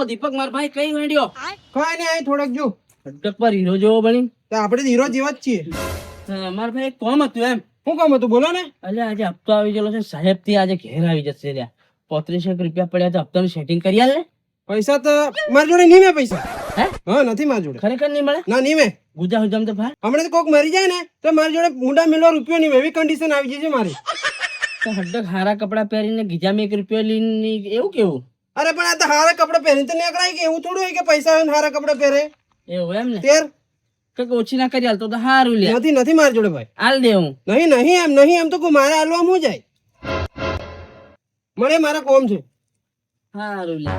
દીપક માર ભાઈ કઈ વેડ્યો કઈ નહીં અહીં થોડોક જો અટક પર હીરો જેવો બની તો આપણે તો હીરો જેવા જ છીએ. માર ભાઈ એક કોમ હતું એમ શું કામ હતું બોલો ને. અલ્યા આજે હપ્તો આવી ગયેલો છે સાહેબ થી આજે ઘેર આવી જશે લ્યા 3500 રૂપિયા પડ્યા તો હપ્તાનું સેટિંગ કરી આલ ને પૈસા તો મારી જોડે નહીં મેં પૈસા. હે હા નથી મારી જોડે. ખરેખર નહીં મળે ના નહીં મેં. ગુજા હુજામ તો ભાઈ હમણાં તો કોક મરી જાય ને તો મારી જોડે મુંડા મેલો રૂપિયો નહીં એવી કન્ડિશન આવી ગઈ છે મારી. તો હડક હારા કપડા પહેરીને ગીજામાં 1 રૂપિયો લઈને એવું કેવું અરે પણ આ તો હારા કપડા પહેરીને તો નીકળાય કે એવું થોડું હોય કે પૈસા હોય ને હારા કપડા પહેરે. એવું એમ ને તેર કઈક ઓછી ના કરી હાલતો તો હારું લે નથી મારી જોડે ભાઈ. હાલ દે હું નહીં એમ તો મારે હાલવા હું જાય મળે મારા કોમ છે. હારું લે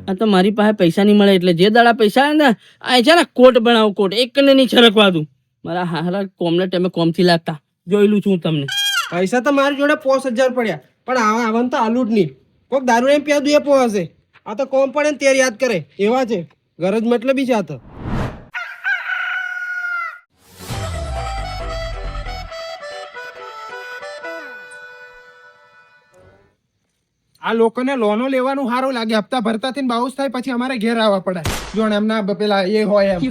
આ તો મારી પાસે પૈસા નહીં મળે એટલે જે દાડા પૈસા આવે ને આ છે ને કોટ બનાવું કોટ એકને નહીં છરકવા દઉં મારા હારા કોમને ટાઈમે કોમથી લાગતા જોયેલું છું તમને. પૈસા તો મારી જોડે 5000 પડ્યા પણ આવવાનું તો આલુ જ નહીં. કોક દારૂ એમ પ્યાદું એ પોહશે. આ તો કોમ પડે ને ત્યારે યાદ કરે એવા છે. ગરજ મતલબી છે આ તો. આ લોકોને લોનો લેવાનું સારું લાગે. હપ્તા ભરતાથી બાઉસ થાય પછી અમારે ઘેર આવવા પડે. જો એમના પેલા એ હોય એમ.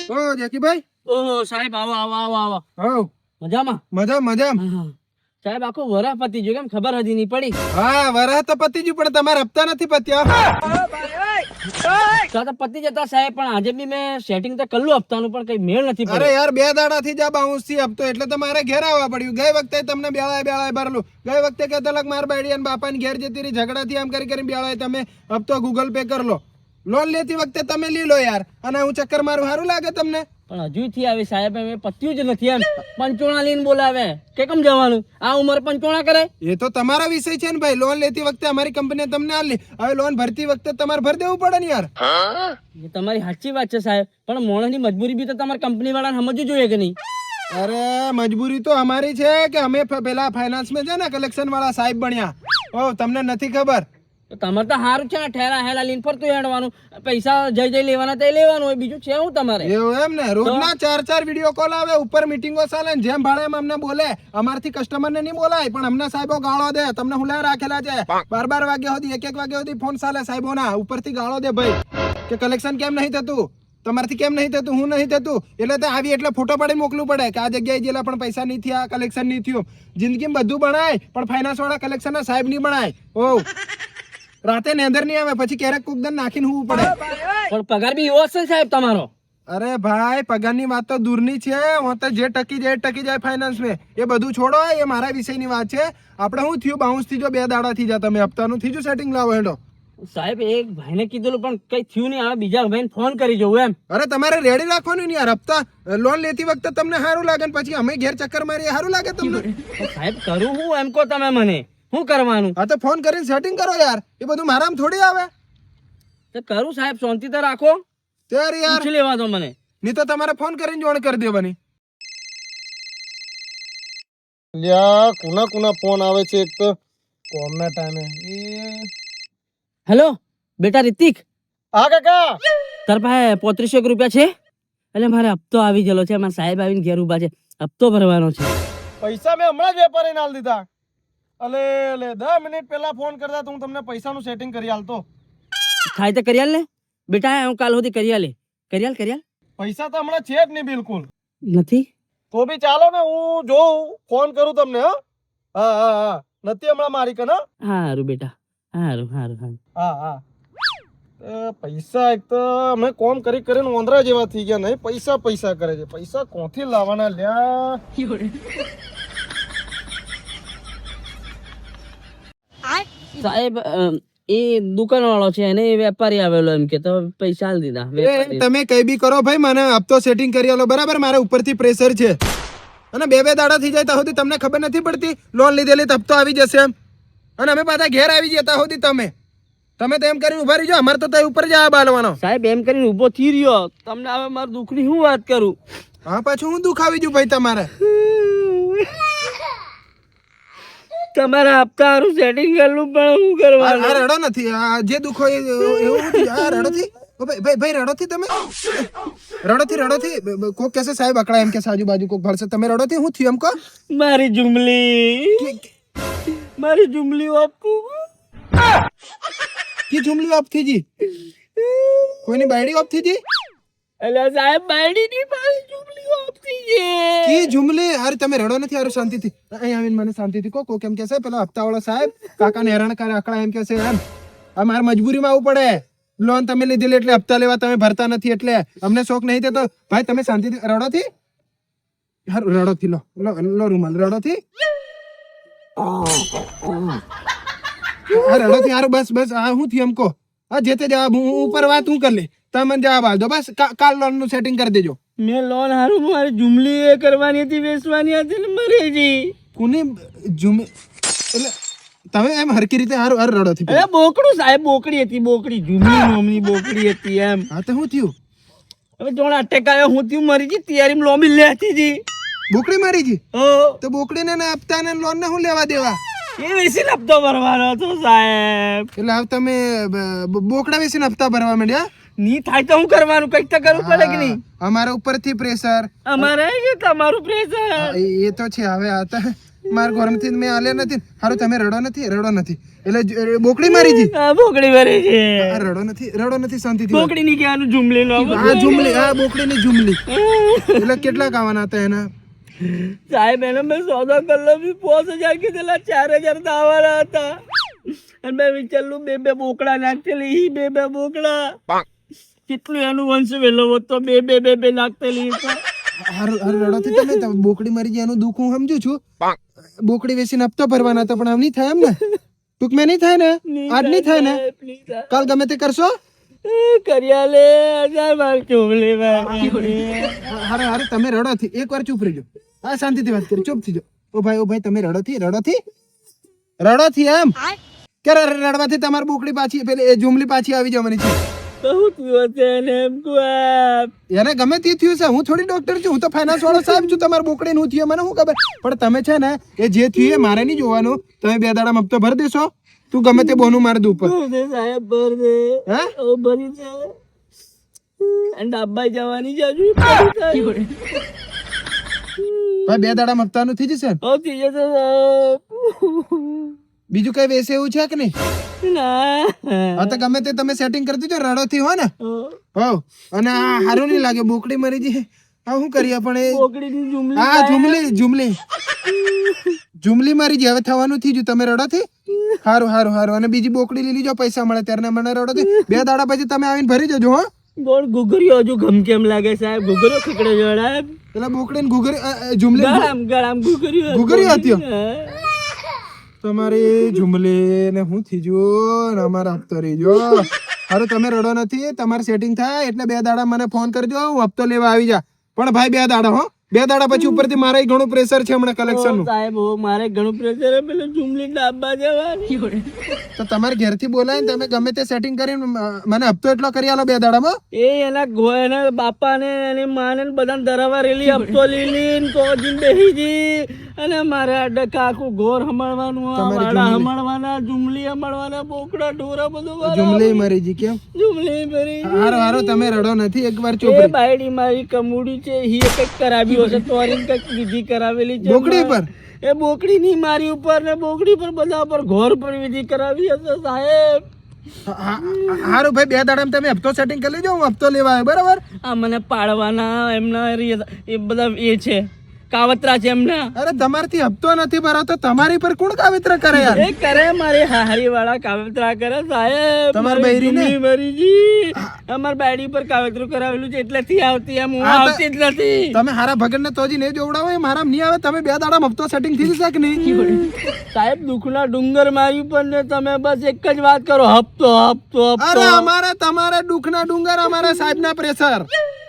ઓ જેકીભાઈ. ઓહો સાહેબ આવો આવો આવો આવો હો મજામાં મજા. સાહેબ આખો વરા પતી ગયો કેમ ખબર હતી નહીં પડી હા વરહ તો પતી ગયું પણ તમારા હપ્તા નથી પત્યા. તો પતી જતા સાહેબ પણ આજે બી મેં સેટિંગ તો કરલું હપ્તાનું પણ કઈ મેળ નથી અરે યાર 2 દાડાથી જ આ બાઉન્સ થી હપ્તો એટલે તમારે ઘેર આવવા પડ્યું. ગઈ વખતે તમને બેળાય ભરેલું. ગઈ વખતે કહેતા લગ માર બાઈડિયા ને બાપાની ઘેર જતી રહી ઝઘડાથી આમ કરી બેળાય તમે હપ્તો ગૂગલ પે કર લો. લોન લેતી વખતે તમે લી લો યાર. અને હું ચક્કર મારું સારું લાગે તમને? પણ હજુ થી આવી સાહેબ એમ પત્યું જ નથી એમ પંચોણા લઈને બોલાવે કે કેમ જવાનું આ ઉંમર પંચોણા કરે. એ તો તમારા વિષય છે ને ભાઈ. લોન લેતી વખતે અમારી કંપનીએ તમને આલી. હવે લોન ભરતી વખતે તમારે ભરી દેવું પડે ને યાર. એ તમારી સાચી વાત છે સાહેબ પણ માણસની મજબૂરી બી તો તમારી કંપની વાળાને સમજવું જોઈએ કે નહીં. અરે મજબૂરી તો અમારી છે કે અમે પેલા ફાઇનાન્સ માં છે ને કલેક્શન વાળા સાહેબ બન્યા. ઓ તમને નથી ખબર? તો તમારે તો સારું છે ને ઠેલા હેલા લઈને ફરતું હેડવાનું પૈસા જઈ લેવાના તો લેવાનું હોય બીજું છે હું તમારે. એવું એમ ને રોજના 4 વિડીયો કોલ આવે ઉપર મીટિંગો ચાલે ને જેમ ભાડે એમ અમને બોલે. અમારથી કસ્ટમર ને નહીં બોલાય પણ અમને સાહેબો ગાળો દે. તમને હુલા રાખેલા છે 12 વાગ્યા સુધી 1 વાગ્યા સુધી ફોન ચાલે સાહેબો ના ઉપરથી ગાળો દે ભાઈ કે કલેક્શન કેમ નહીં થતું તમારથી કેમ નહીં થતું હું નહીં થતું એટલે તો આવી એટલે ફોટો પાડી મોકલવું પડે કે આ જગ્યાએ જેલા પણ પૈસા નહીં થયા કલેક્શન નહીં થયું. જિંદગીમાં બધું બનાય પણ ફાઇનાન્સ વાળા કલેક્શન ના સાહેબ નહીં બનાય. ઓ રાતે નેંદર નહીં આવે પછી ક્યારેક કુકદન નાખીને હોવું પડે. પણ પગાર બી એવો છે સાહેબ તમારો. અરે ભાઈ પગારની વાત તો દૂરની છે. હું તો જે ટકી જાય ફાઇનાન્સ में એ બધું છોડો. એ મારા વિષયની વાત છે. આપણે શું થયું બાઉન્સ થી જો 2 દાડા થી જા તમે હપ્તાનું થી જો સેટિંગ લાવો હેડો. સાહેબ એક ભાઈને કીધેલું પણ કઈ થયું નહીં આવે બીજા ભાઈને ફોન કરી જવું એમ. અરે તમારે રેડી રાખવાનું ને યાર. હપ્તા લોન લેતી વખતે તમને સારું લાગે ને પછી અમે ઘેર ચક્કર મારીએ સારું લાગે તમને? સાહેબ કરું હું એમ કહો તમે મને શું કરવાનું? હા તો ફોન કરીને સેટિંગ કરો યાર. એ બધું મારામાં થોડી આવે. તો કરું સાહેબ શાંતિ તો રાખો ત્યારે યાર પૂછી લેવા દો મને. નહીં તો તમારે ફોન કરીને જોણ કરી દેવાની. લ્યા કોના ફોન આવે છે એક તો કોમના ટાઈમે. હેલો બેટા રિતિક. હા કાકા. તાર પાસે 3500 રૂપિયા છે? એટલે મારે હપ્તો આવી ગયેલો છે. મારા સાહેબ આવીને ઘેર ઉભા છે હપ્તો ભરવાનો છે. પૈસા મેં હમણાં જ વેપારીને આલ દીધા. અલે 10 મિનિટ પહેલા ફોન કરતા તો હું તમને પૈસાનું સેટિંગ કરી આલતો. થાય તો કરી આલ ને બેટા. હું કાલ સુધી કરી આલે. કરી આલ પૈસા તો હમણાં છે જ નહીં બિલકુલ. નથી તો બી ચાલો ને હું જોઉં ફોન કરું તમને. હા નથી હમણાં મારી કન. હારું બેટા હારું. હા પૈસા એક તો અમે કોમ કરીને ઓંધરા જેવા થઈ ગયા નહીં. પૈસા કરે છે. પૈસા કોથી લાવવાના લ્યા? સાહેબ એ દુકાન વાળો છે એને વેપારી આવેલો એમ કે તો પૈસા આલ દીધા. તમે કઈ બી કરો ભાઈ મને હપ્તો સેટિંગ કરી આલો બરાબર. મારે ઉપરથી પ્રેશર છે અને 2 દાડા થઈ જાય ત્યાં સુધી તમને ખબર નથી પડતી લોન લીધેલી હપ્તો આવી જશે એમ. અને અમે પાછા ઘેર આવી જતા સુધી તમે તો એમ કરીને ઉભા રહીજો. અમારે તો ઉપર જવા બાલવાનો. સાહેબ એમ કરીને ઉભો થઈ રહ્યો તમને હવે મારું દુઃખની હું વાત કરું. હા પાછું હું દુઃખ આવી ગયું ભાઈ તમારે. તમારા હપ્તાનું સેટિંગ કરવું પણ શું કરવાનું? રડો નથી. જે દુઃખ હોય એવું રડોથી ભાઈ રડોથી તમે રડોથી કોક કેસે સાહેબ અકળા એમ કે આજુબાજુ કોક ભરશે તમે રડોથી હું થયું એમ કહો. મારી જુમલી મારી જુમલી આપતું કી જુમલી ઓફ થઈ જી કોઈની બાયડી ઓફ થઈ જી અલ્યા સાહેબ બાયડી ની મારી જુમલી આપતી છે કી જુમલી અરે તમે રડો નથી હારું શાંતિથી અહીં આવીને મને શાંતિથી કહો કેમ કે છે પેલો હપ્તાવાળો સાહેબ કાકાને હેરાન કરે અકળા એમ કે છે એમ આ મારે મજબૂરીમાં આવવું પડે લોન તમે લીધેલી એટલે હપ્તા લેવા તમે ભરતા નથી એટલે અમને શોખ નહીં થતો ભાઈ તમે શાંતિથી રડોથી હારું રડોથી લો લો લો રૂમાલ રડોથી રડોથી હારું બસ બસ આ હું થી એમ કહો હા જે તે જવાબ હું ઉપર વાત હું કરી લે તમે મને જવાબ આપજો બસ કાલ લોન નું સેટિંગ કરી દેજો મેં લોન હારું મારી જુમલી એ કરવાની હતી વેચવાની હતી ને મરી ગઈ કોની જુમે એટલે તમે એમ હરકી રીતે હારું હારું રડોથી અરે બોકડું સાહેબ બોકડી હતી બોકડી જુમલી નોમની બોકડી હતી એમ હા તો શું થયું હવે જોણ અટેક આવ્યો હું થયું મરી ગઈ તૈયારી લોમી લેતી હતી બોકડી મારી જી ઓ તો બોકડીને ને હપ્તા ને લોન ને શું લેવા દેવા એ વેચીને હપ્તો ભરવાનો હતો સાહેબ એટલે હવે તમે બોકડા વેચીને હપ્તા ભરવા માંડ્યા ની થાય તો હું કરવાનું કઈક તો કરવું પડે કે નહીં અમારા ઉપરથી પ્રેશર અમારે કે તમારું પ્રેશર એ તો છે હવે આ તો મારા ઘરમાંથી મેં આલ્યા નથી હારું તમે રડો નથી એટલે બોકડી મારી જી આ બોકડી ભરી છે રડો નથી શાંતિથી બોકડી ની કહેવાનું જુમલી નો આ જુમલી આ બોકડી ની જુમલી એટલે કેટલા કાવાના હતા એના સાહેબ એને મેં સોદા કરેલો બી 5000 કીધેલા 4000 દાવાના હતા અને મેં વિચારલું બે બોકડા નાખેલી બે બોકડા કેટલું એનું વંશ વેલો હતો બે નાખતેલી હારું રડોથી તમે બોકડી મરી જાય એનું દુઃખ હું સમજુ છું બોકડી વેચીને હપ્તો ભરવાના હતા પણ આમ નહીં થાય એમ ને ટૂંકમાં નહીં થાય ને આજ નહીં થાય ને કાલ ગમે તે કરશો કર્યા લે માર ચોમલે હારું તમે રડોથી એકવાર ચૂપ રહેજો હા શાંતિથી વાત કરી ચૂપ થઈ જાઓ ઓ ભાઈ તમે રડોથી એમ ક્યારે રડવાથી તમારી બોકડી પાછી પેલી એ જુમલી પાછી આવી જવાની છે બહુ થયું છે એને ગમે તે થયું છે હું થોડી ડોક્ટર છું હું તો ફાઇનાન્સ વાળો સાહેબ છું તમારી બોકડી નું થયું મને શું ખબર પણ તમે છે ને એ જે થયું એ મારે નહીં જોવાનું તમે 2 દાડા હપ્તો ભરી દેશો તું ગમે તે બોનું મારી દઉં ઉપર સાહેબ ભર દે હે ભરી છે અને ડાબાઈ જવાની છે હજુ ભાઈ 2 દાડા હપ્તાનું થઈ જશે થઈ જશે બીજું કઈ વેસે એવું છે કે નહીં ના હા તો ગમે તે તમે સેટિંગ કરી દીધો રડોથી હો ને હો અને આ હારું નહીં લાગે બોકડી મરી જઈ હા શું કરીએ પણ એ બોકડીની જુમલી હા જુમલી મારી જઈ હવે થવાનું થઈ ગયું તમે રડોથી હારું અને બીજી બોકડી લઈ લીજો પૈસા મળે ત્યારે મને રડોથી 2 દાડા પછી તમે આવીને ભરી જજો હો ગોળ ગુગરીઓ હજુ ગમ કેમ લાગે સાહેબ ગુગરીઓ ખકડે જોડા પેલા બોકડી ગુગરી જુમલી ગળામ ગુગરીઓ હતી તમારી જુમલી ને હું થઈ ગયું ને અમારા હપ્તો રહી ગયો હારું તમે રડો નથી તમારે સેટિંગ થાય એટલે 2 દાડા મને ફોન કરજો હું હપ્તો લેવા આવી જા પણ ભાઈ 2 દાડા હો 2 દાડા પછી ઉપરથી મારે ઘણું પ્રેશર છે હમણાં કલેક્શન નું સાહેબ મારે ઘણું પ્રેશર છે પેલું જુમલી ડાબા જવાની તો તમારે ઘેરથી બોલાય ને તમે ગમે તે સેટિંગ કરીને મને હપ્તો એટલો કરી આલો 2 દાડામાં એના બાપા ને એની માને બધા ધરાવા રેલી હપ્તો લીલી તો જીન બેહી જી અને મારે ડકા આખું ઘોર હમાડવાનું વાડા હમાડવાના જુમલી હમાડવાના બોકડા ઢોરા બધું જુમલી મરી જી કેમ જુમલી મરી હારું તમે રડો નથી એકવાર ચૂપ એ બાયડી મારી કમુડી છે હી કઈક કરાવી હશે તોરીન કઈક વિધિ કરાવેલી છે બોકડી પર એ બોકડી ની મારી ઉપર ને બોકડી પર બધા પર ઘોર પર વિધિ કરાવી હશે સાહેબ હારું ભાઈ 2 દાડામાં તમે હપ્તો સેટિંગ કરી લેજો હું હપ્તો લેવા આવ્યો બરાબર આ મને પાડવાના એમના એ બધા એ છે કાવતરા છે એમના અરે તમારથી હપ્તો નથી ભરાતો તમારી પર કોણ કાવતરા કરે યાર એ કરે મારે હારી વાળા કાવતરા કરે સાહેબ તમાર બૈરીને મરીજી અમાર બાયડી પર કાવતરું કરાવેલું છે એટલે થી આવતી એમ હું આવતી જ નથી તમે હારા ભગતને તોજી નહીં જોવડાવો એ મારામ નહીં આવે તમે 2 દાડામાં હપ્તો સેટિંગ થઈ જશે કે નહીં સાહેબ દુખના ડુંગર મારી ઉપર ને તમે બસ એક જ વાત કરો હપ્તો અરે અમારે તમારે દુખના ડુંગર અમારા સાહેબના પ્રેશર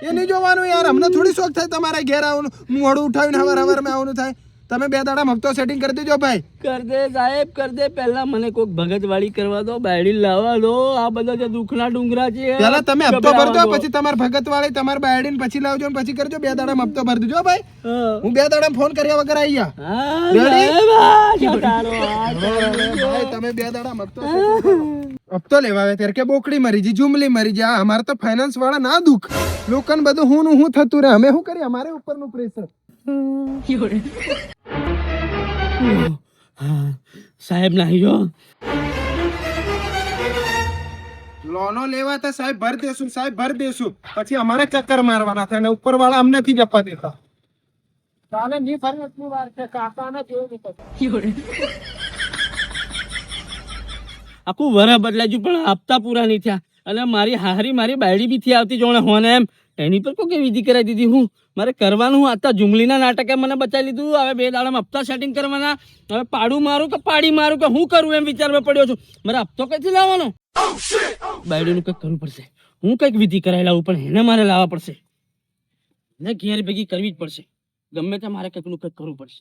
એ નહીં જોવાનું યાર અમને થોડી શોખ થાય તમારે ઘેર આવવાનું મોડું ઉઠાવીને હવાર માં આવવાનું થાય તમે 2 દાડા હપ્તો સેટિંગ કરી દેજો ભાઈ કર દે સાહેબ કર દે પહેલા મને કોઈક ભગત વાળી કરવા દો બાયડી લાવવા દો આ બધા જે દુખના ડુંગરા છે પહેલા તમે હપ્તો ભરજો પછી તમાર ભગત વાળી તમાર બાયડી ને પછી લાવજો ને પછી કરજો 2 દાડા હપ્તો ભરી દેજો ભાઈ હું 2 દાડા ફોન કર્યા વગર આવી ગયા ભાઈ તમે 2 દાડા હપ્તો લેવા આવે ત્યારે કે બોકડી મરી જી જુમલી મરી જી અમારે તો ફાઇનાન્સ વાળા ના દુખ લોકોને બધું હું થતું રહે અમે શું કરીએ અમારે ઉપરનું પ્રેશર હા સાહેબ નાહી જો લોનો લેવા તો સાહેબ ભર દેશું પછી અમારે ચક્કર મારવાના થાય અને ઉપર વાળા અમને થી જપા દેતા ચાલે ની ફરી એટલી વાર છે કાકાને જોઈ આખું વરસ બદલાયું પણ હપ્તા પૂરા નહીં થયા અને મારી હારી મારી બાયડી બી થી આવતી જોણે હોને એમ એની પર કોઈ વિધિ કરાવી દીધી હું મારે કરવાનું હું આતા જુમલીના નાટકે મને બચાવી લીધું હવે 2 દાડામાં હપ્તા સેટિંગ કરવાના હવે પાડું મારું કે પાડી મારું કે હું કરું એમ વિચારવા પડ્યો છું મારે હપ્તો કઈથી લાવવાનો બાયડીનું કંઈક કરવું પડશે હું કંઈક વિધિ કરાવી લાવું પણ એને મારે લાવવા પડશે એને ઘેર ભેગી કરવી જ પડશે ગમે તે મારે કંઈકનું કંઈક કરવું પડશે